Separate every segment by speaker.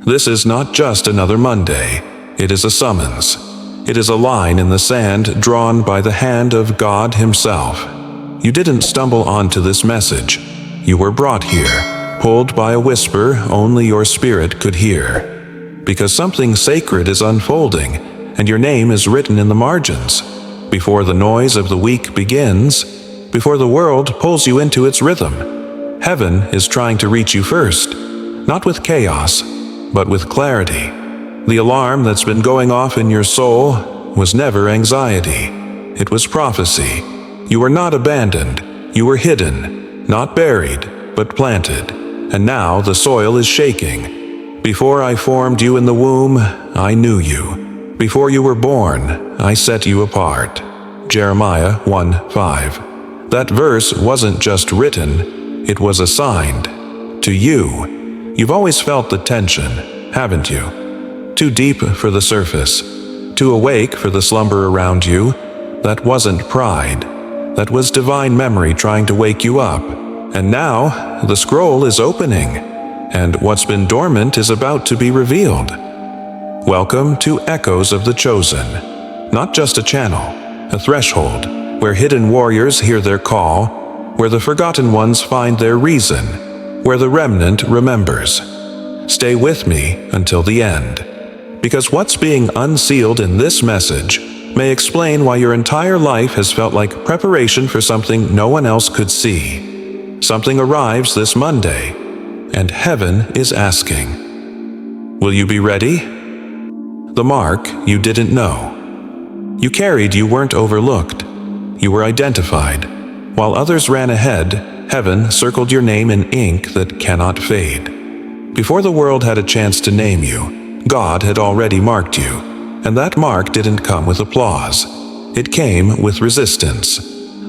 Speaker 1: This is not just another Monday. It is a summons. It is a line in the sand drawn by the hand of God Himself. You didn't stumble onto this message. You were brought here, pulled by a whisper only your spirit could hear. Because something sacred is unfolding, and your name is written in the margins. Before the noise of the week begins, before the world pulls you into its rhythm, heaven is trying to reach you first, not with chaos, but with clarity. The alarm that's been going off in your soul was never anxiety. It was prophecy. You were not abandoned. You were hidden, not buried, but planted. And now the soil is shaking. Before I formed you in the womb, I knew you. Before you were born, I set you apart. Jeremiah 1:5. That verse wasn't just written, it was assigned to you. You've always felt the tension, haven't you? Too deep for the surface, too awake for the slumber around you. That wasn't pride. That was divine memory trying to wake you up. And now, the scroll is opening, and what's been dormant is about to be revealed. Welcome to Echoes of the Chosen. Not just a channel, a threshold, where hidden warriors hear their call, where the forgotten ones find their reason, where the remnant remembers. Stay with me until the end, because what's being unsealed in this message may explain why your entire life has felt like preparation for something no one else could see. Something arrives this Monday, and heaven is asking, will you be ready? The mark you didn't know. You carried, you weren't overlooked. You were identified. While others ran ahead, heaven circled your name in ink that cannot fade. Before the world had a chance to name you, God had already marked you, and that mark didn't come with applause. It came with resistance.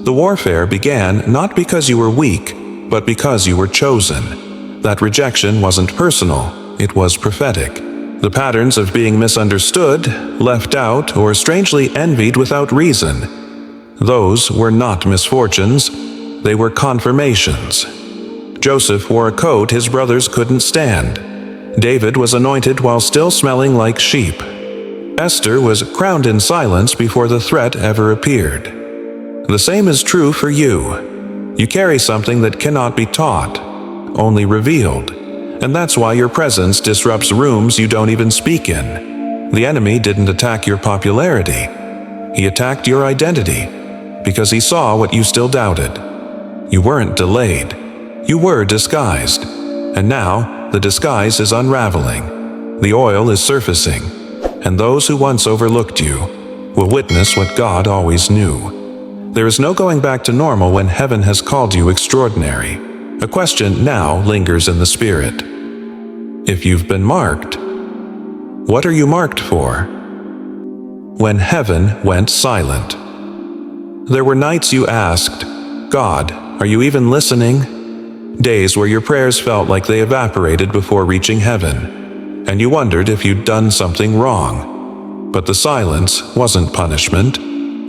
Speaker 1: The warfare began not because you were weak, but because you were chosen. That rejection wasn't personal, it was prophetic. The patterns of being misunderstood, left out, or strangely envied without reason, those were not misfortunes, they were confirmations. Joseph wore a coat his brothers couldn't stand. David was anointed while still smelling like sheep. Esther was crowned in silence before the threat ever appeared. The same is true for you. You carry something that cannot be taught, only revealed. And that's why your presence disrupts rooms you don't even speak in. The enemy didn't attack your popularity. He attacked your identity, because he saw what you still doubted. You weren't delayed. You were disguised. And now, the disguise is unraveling. The oil is surfacing. And those who once overlooked you will witness what God always knew. There is no going back to normal when heaven has called you extraordinary. A question now lingers in the spirit. If you've been marked, what are you marked for? When heaven went silent. There were nights you asked, God, are you even listening? Days where your prayers felt like they evaporated before reaching heaven, and you wondered if you'd done something wrong. But the silence wasn't punishment,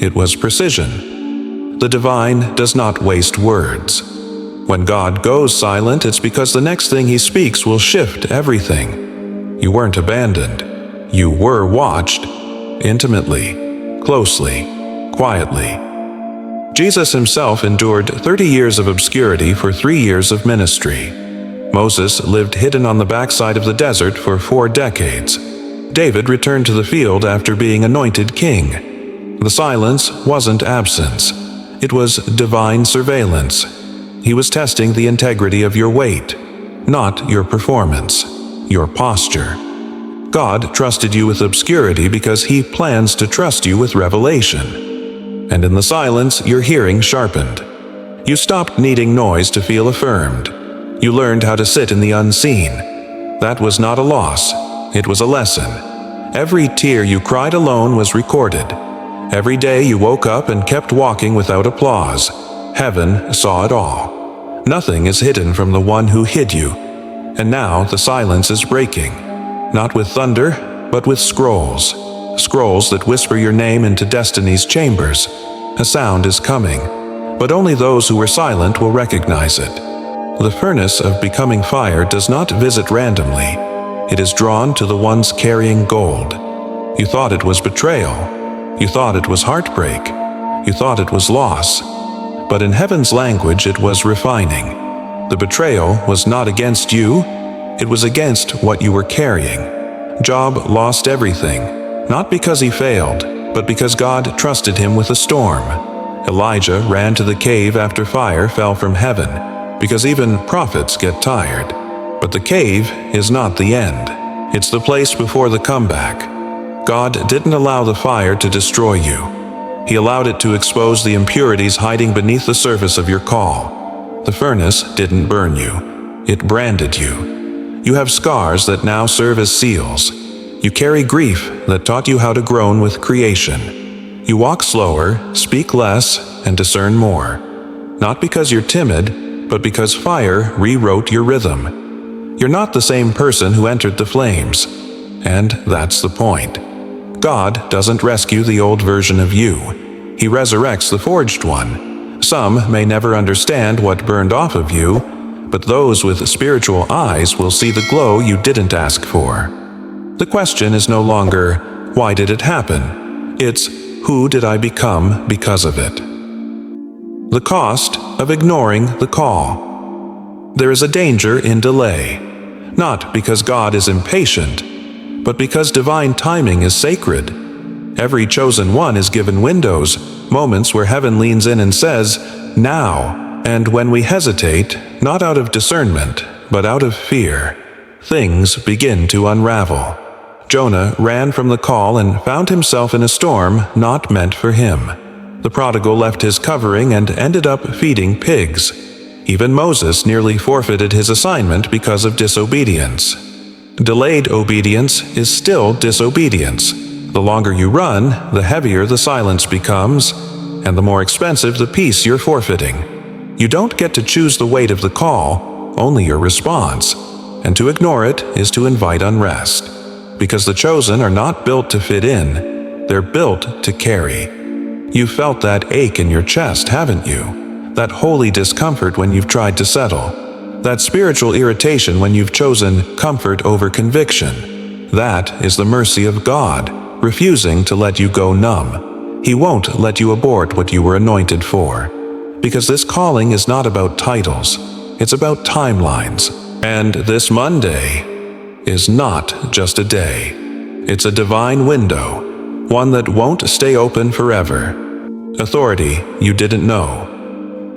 Speaker 1: it was precision. The divine does not waste words. When God goes silent, it's because the next thing He speaks will shift everything. You weren't abandoned. You were watched, intimately, closely, quietly. Jesus Himself endured 30 years of obscurity for 3 years of ministry. Moses lived hidden on the backside of the desert for 4 decades. David returned to the field after being anointed king. The silence wasn't absence. It was divine surveillance. He was testing the integrity of your weight, not your performance, your posture. God trusted you with obscurity because He plans to trust you with revelation. And in the silence, your hearing sharpened. You stopped needing noise to feel affirmed. You learned how to sit in the unseen. That was not a loss, it was a lesson. Every tear you cried alone was recorded. Every day you woke up and kept walking without applause. Heaven saw it all. Nothing is hidden from the one who hid you. And now the silence is breaking, not with thunder, but with scrolls. Scrolls that whisper your name into destiny's chambers. A sound is coming, but only those who were silent will recognize it. The furnace of becoming fire does not visit randomly. It is drawn to the ones carrying gold. You thought it was betrayal. You thought it was heartbreak. You thought it was loss. But in heaven's language, it was refining. The betrayal was not against you. It was against what you were carrying. Job lost everything, not because he failed, but because God trusted him with a storm. Elijah ran to the cave after fire fell from heaven, because even prophets get tired. But the cave is not the end. It's the place before the comeback. God didn't allow the fire to destroy you. He allowed it to expose the impurities hiding beneath the surface of your call. The furnace didn't burn you. It branded you. You have scars that now serve as seals. You carry grief that taught you how to groan with creation. You walk slower, speak less, and discern more. Not because you're timid, but because fire rewrote your rhythm. You're not the same person who entered the flames. And that's the point. God doesn't rescue the old version of you. He resurrects the forged one. Some may never understand what burned off of you, but those with spiritual eyes will see the glow you didn't ask for. The question is no longer, why did it happen? It's, who did I become because of it? The cost of ignoring the call. There is a danger in delay, not because God is impatient, but because divine timing is sacred. Every chosen one is given windows, moments where heaven leans in and says, now. And when we hesitate, not out of discernment, but out of fear, things begin to unravel. Jonah ran from the call and found himself in a storm not meant for him. The prodigal left his covering and ended up feeding pigs. Even Moses nearly forfeited his assignment because of disobedience. Delayed obedience is still disobedience. The longer you run, the heavier the silence becomes, and the more expensive the peace you're forfeiting. You don't get to choose the weight of the call, only your response. And to ignore it is to invite unrest. Because the chosen are not built to fit in, they're built to carry. You've felt that ache in your chest, haven't you? That holy discomfort when you've tried to settle. That spiritual irritation when you've chosen comfort over conviction. That is the mercy of God, refusing to let you go numb. He won't let you abort what you were anointed for. Because this calling is not about titles, it's about timelines. And this Monday is not just a day. It's a divine window, one that won't stay open forever. Authority you didn't know.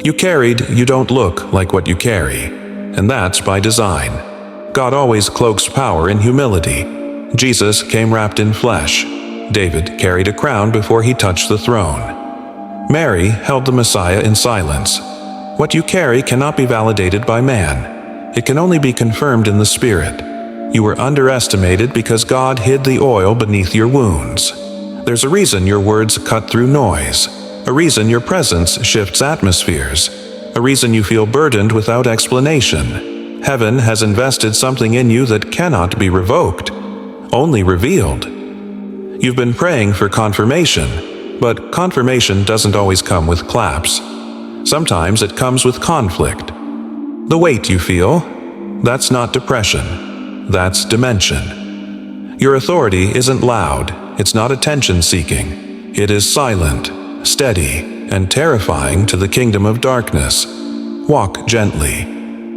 Speaker 1: You carried you don't look like what you carry, and that's by design. God always cloaks power in humility. Jesus came wrapped in flesh. David carried a crown before he touched the throne. Mary held the Messiah in silence. What you carry cannot be validated by man. It can only be confirmed in the Spirit. You were underestimated because God hid the oil beneath your wounds. There's a reason your words cut through noise, a reason your presence shifts atmospheres, a reason you feel burdened without explanation. Heaven has invested something in you that cannot be revoked, only revealed. You've been praying for confirmation. But confirmation doesn't always come with claps. Sometimes it comes with conflict. The weight you feel, that's not depression. That's dimension. Your authority isn't loud. It's not attention-seeking. It is silent, steady, and terrifying to the kingdom of darkness. Walk gently,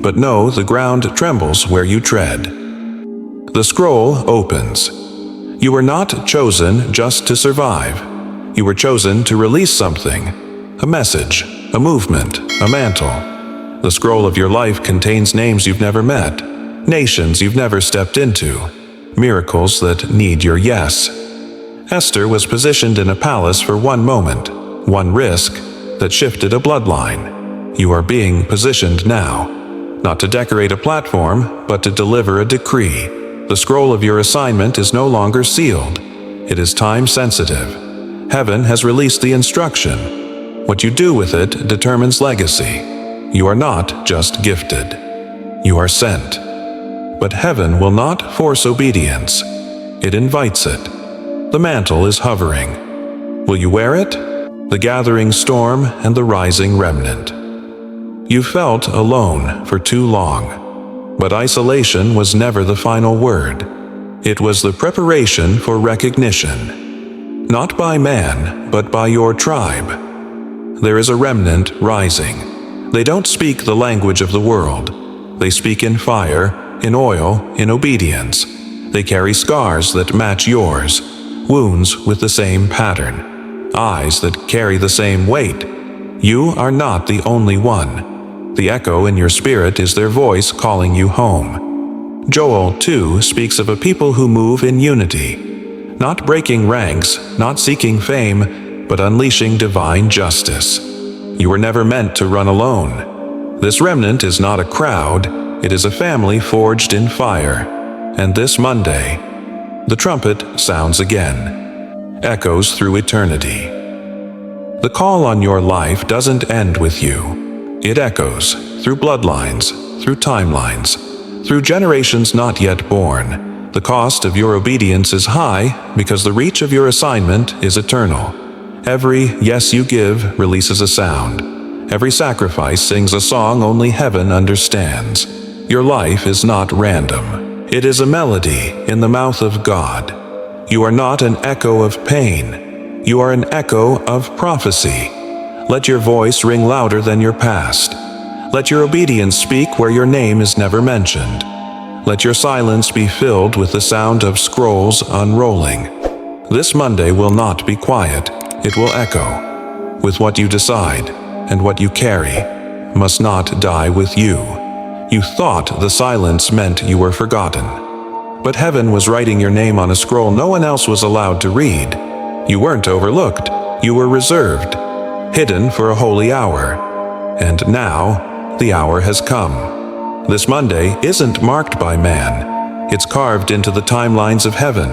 Speaker 1: but know the ground trembles where you tread. The scroll opens. You were not chosen just to survive. You were chosen to release something, a message, a movement, a mantle. The scroll of your life contains names you've never met, nations you've never stepped into, miracles that need your yes. Esther was positioned in a palace for one moment, one risk that shifted a bloodline. You are being positioned now, not to decorate a platform, but to deliver a decree. The scroll of your assignment is no longer sealed. It is time-sensitive. Heaven has released the instruction. What you do with it determines legacy. You are not just gifted. You are sent. But heaven will not force obedience. It invites it. The mantle is hovering. Will you wear it? The gathering storm and the rising remnant. You felt alone for too long. But isolation was never the final word. It was the preparation for recognition. Not by man, but by your tribe. There is a remnant rising. They don't speak the language of the world. They speak in fire, in oil, in obedience. They carry scars that match yours, wounds with the same pattern, eyes that carry the same weight. You are not the only one. The echo in your spirit is their voice calling you home. Joel 2 speaks of a people who move in unity, not breaking ranks, not seeking fame, but unleashing divine justice. You were never meant to run alone. This remnant is not a crowd, it is a family forged in fire. And this Monday, the trumpet sounds again, echoes through eternity. The call on your life doesn't end with you. It echoes through bloodlines, through timelines, through generations not yet born. The cost of your obedience is high because the reach of your assignment is eternal. Every yes you give releases a sound. Every sacrifice sings a song only heaven understands. Your life is not random. It is a melody in the mouth of God. You are not an echo of pain. You are an echo of prophecy. Let your voice ring louder than your past. Let your obedience speak where your name is never mentioned. Let your silence be filled with the sound of scrolls unrolling. This Monday will not be quiet. It will echo. With what you decide and what you carry must not die with you. You thought the silence meant you were forgotten. But heaven was writing your name on a scroll no one else was allowed to read. You weren't overlooked. You were reserved, hidden for a holy hour. And now, the hour has come. This Monday isn't marked by man. It's carved into the timelines of heaven.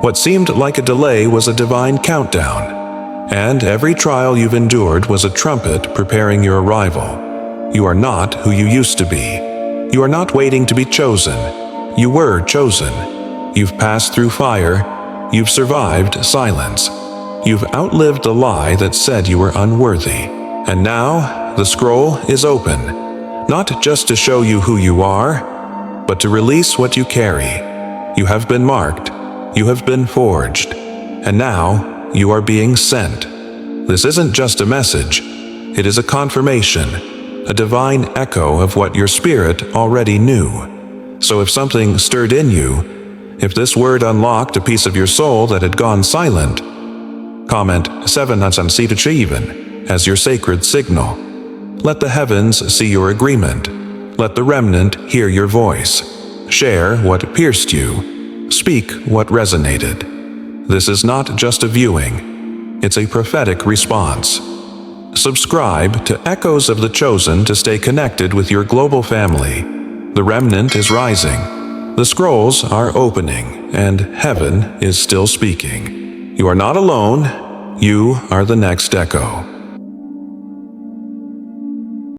Speaker 1: What seemed like a delay was a divine countdown. And every trial you've endured was a trumpet preparing your arrival. You are not who you used to be. You are not waiting to be chosen. You were chosen. You've passed through fire. You've survived silence. You've outlived the lie that said you were unworthy. And now, the scroll is open. Not just to show you who you are, but to release what you carry. You have been marked. You have been forged. And now, you are being sent. This isn't just a message. It is a confirmation. A divine echo of what your spirit already knew. So if something stirred in you, if this word unlocked a piece of your soul that had gone silent, comment 7 even as your sacred signal. Let the heavens see your agreement. Let the remnant hear your voice. Share what pierced you. Speak what resonated. This is not just a viewing. It's a prophetic response. Subscribe to Echoes of the Chosen to stay connected with your global family. The remnant is rising. The scrolls are opening, and heaven is still speaking. You are not alone. You are the next echo.